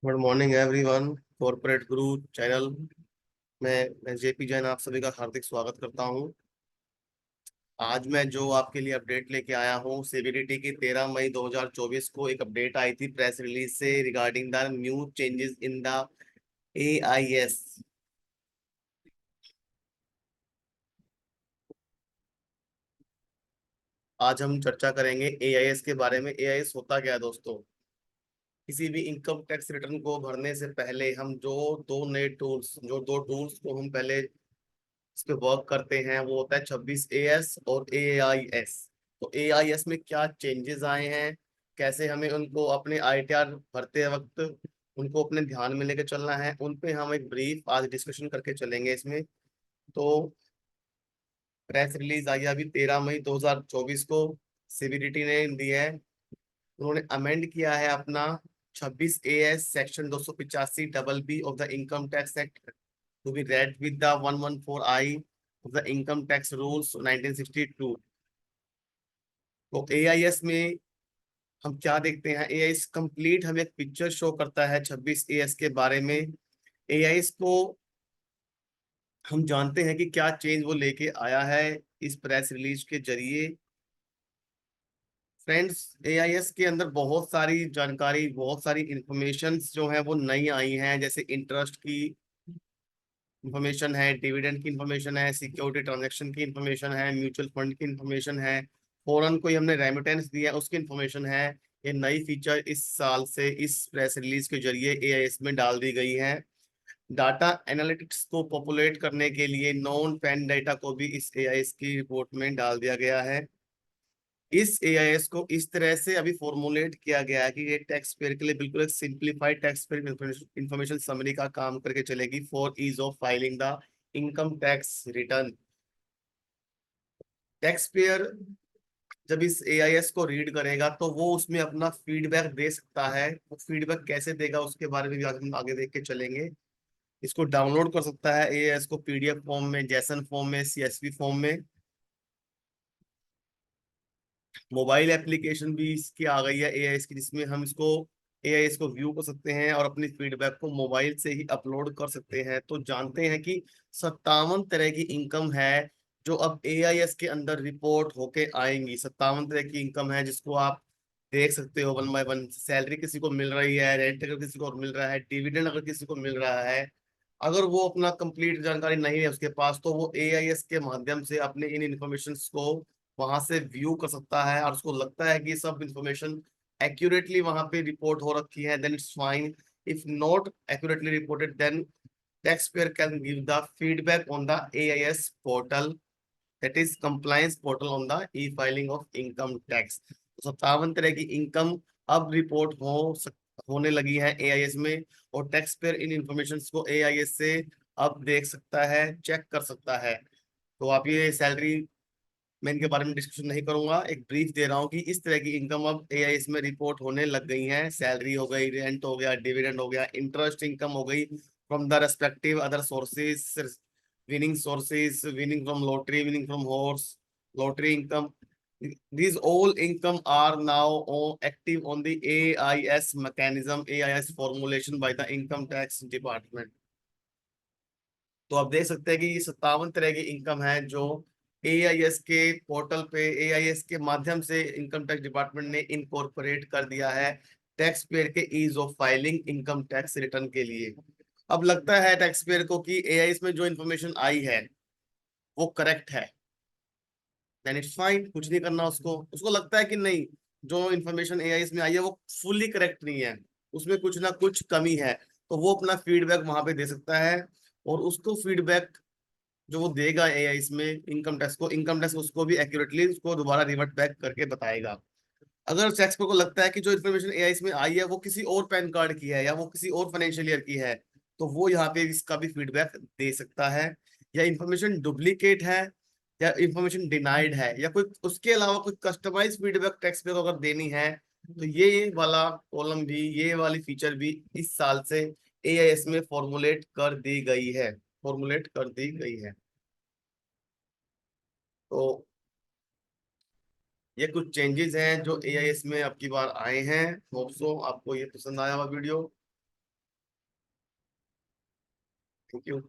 Good morning everyone. Corporate गुरु channel में मैं JP Jain आप सभी का हार्दिक स्वागत करता हूं। आज मैं जो आपके लिए अपडेट लेके आया हूं, सीबीडीटी की 13 मई 2024 को एक अपडेट आई थी प्रेस रिलीज से regarding the new changes in the AIS. आज हम चर्चा करेंगे एआईएस के बारे में। एआईएस होता क्या है दोस्तों? किसी भी इनकम टैक्स रिटर्न को भरने से पहले हम जो दो टूल्स को हम पहले इस पे वर्क करते हैं, वो होता है 26 एएस और एआईएस। तो एआईएस में क्या चेंजेस आए हैं, कैसे हमें उनको अपने आईटीआर भरते वक्त उनको अपने ध्यान में लेके चलना है, उन पे हम एक ब्रीफ आज डिस्कशन करके चलेंगे इसमें। तो प्रेस रिलीज आई है अभी 13 मई 2024 को, सीबीडीटी ने दी है। उन्होंने अमेंड किया है अपना 26 AS section 285 B of the income tax act to be read with the 114I of the Income Tax Rules 1962। तो एआईएस में हम क्या देखते हैं? एआईएस कंप्लीट हमें एक पिक्चर शो करता है 26 एएस के बारे में। एआईएस को हम जानते हैं कि क्या चेंज वो लेके आया है इस प्रेस रिलीज के जरिए। फ्रेंड्स, एआईएस के अंदर बहुत सारी जानकारी, बहुत सारी इंफॉर्मेशन जो है वो नई आई हैं, जैसे इंटरेस्ट की इंफॉर्मेशन है, डिविडेंड की इंफॉर्मेशन है, सिक्योरिटी ट्रांजैक्शन की इंफॉर्मेशन है, म्यूचुअल फंड की इंफॉर्मेशन है, फॉरन कोई हमने रेमिटेंस दिया उसकी इंफॉर्मेशन है। ये नई फीचर इस साल से इस प्रेस रिलीज के जरिए एआईएस में डाल दी गई है। डाटा एनालिटिक्स को पॉपुलेट करने के लिए नॉन पैन डाटा को भी इस एआईएस की रिपोर्ट में डाल दिया गया है। इस एआईएस को इस तरह से अभी फॉर्मुलेट किया गया है कि ये टैक्स पेयर के लिए बिल्कुल एक simplified tax payer information summary का काम करके चलेगी for ease of filing the income tax return. Tax payer जब इस एआईएस को रीड करेगा तो वो उसमें अपना फीडबैक दे सकता है। वो फीडबैक कैसे देगा उसके बारे में भी हम आगे देख के चलेंगे। इसको डाउनलोड कर सकता है एआईएस को पीडीएफ फॉर्म में, जैसन फॉर्म में, सीएसवी फॉर्म में। मोबाइल एप्लीकेशन भी इसकी आ गई है एआईएस की, जिसमें हम इसको एआईएस को व्यू कर सकते हैं और अपनी फीडबैक को मोबाइल से ही अपलोड कर सकते हैं। तो जानते हैं कि 57 तरह की इनकम है जो अब एआईएस के अंदर रिपोर्ट होके आएंगी। 57 तरह की इनकम है जिसको आप देख सकते हो वन बाय वन। सैलरी किसी को मिल रही है, रेंट अगर किसी को मिल रहा है, डिविडेंड अगर किसी को मिल रहा है, अगर वो अपना कंप्लीट जानकारी नहीं है उसके पास, तो वो एआईएस के माध्यम से अपने इन इंफॉर्मेशन को वहां से व्यू कर सकता है। और उसको लगता है कि सब इंफॉर्मेशन एक्यूरेटली वहां पे रिपोर्ट हो रखी है, then it's fine. If not accurately reported, then taxpayer can give the feedback on the AIS portal, that is compliance portal on the e-filing of income tax। तो 57 तरह की इनकम अब report होने लगी है एआईएस में, और टैक्स पेयर इन information को एआईएस से अब देख सकता है, चेक कर सकता है। तो आप ये सैलरी, मैं इनके बारे में डिस्कशन नहीं करूंगा, एक ब्रीफ दे रहा हूँ कि इस तरह की इनकम अब एआईएस में रिपोर्ट होने लग गई है। सैलरी हो गई, रेंट हो गया, डिविडेंड हो गया, इंटरेस्ट इनकम हो गई from the respective other sources, winning sources, winning from lottery, winning from horse, lottery income. These all income are now active on the AIS mechanism, AIS formulation by the Income Tax Department। तो आप देख सकते हैं कि ये 57 तरह की income है जो एआईएस के पोर्टल पे, एआईएस के माध्यम से इनकम टैक्स डिपार्टमेंट ने इनकॉर्पोरेट कर दिया है टैक्स पेयर के ease of filing income tax return के लिए। अब लगता है टैक्स पेयर को कि एआईएस में जो इन्फॉर्मेशन आई है वो करेक्ट है, देन इट्स फाइन, कुछ नहीं करना उसको। उसको लगता है कि नहीं, जो इन्फॉर्मेशन एआईएस में आई है वो फुल्ली करेक्ट नहीं है, उसमें कुछ ना कुछ कमी है, तो वो अपना फीडबैक वहां पे दे सकता है। और उसको फीडबैक जो वो देगा एआई इसमें इनकम टैक्स को, इनकम टैक्स उसको भी एक्यूरेटली उसको दोबारा रिवर्ट बैक करके बताएगा। अगर टैक्स को लगता है कि जो इन्फॉर्मेशन एआई इसमें आई है वो किसी और पैन कार्ड की है या वो किसी और फाइनेंशियल ईयर की है, तो वो यहाँ पे इसका भी फीडबैक दे सकता है। या इन्फॉर्मेशन डुप्लीकेट है, या इन्फॉर्मेशन डिनाइड है, या कोई उसके अलावा कोई कस्टमाइज फीडबैक टैक्स पे अगर देनी है, तो ये वाला कॉलम भी, ये वाली फीचर भी इस साल से एआईएस में फॉर्मुलेट कर दी गई है। तो ये कुछ चेंजेस हैं जो एआईएस में अब की बार आए हैं। होप सो आपको ये पसंद आया हुआ वीडियो। Thank you.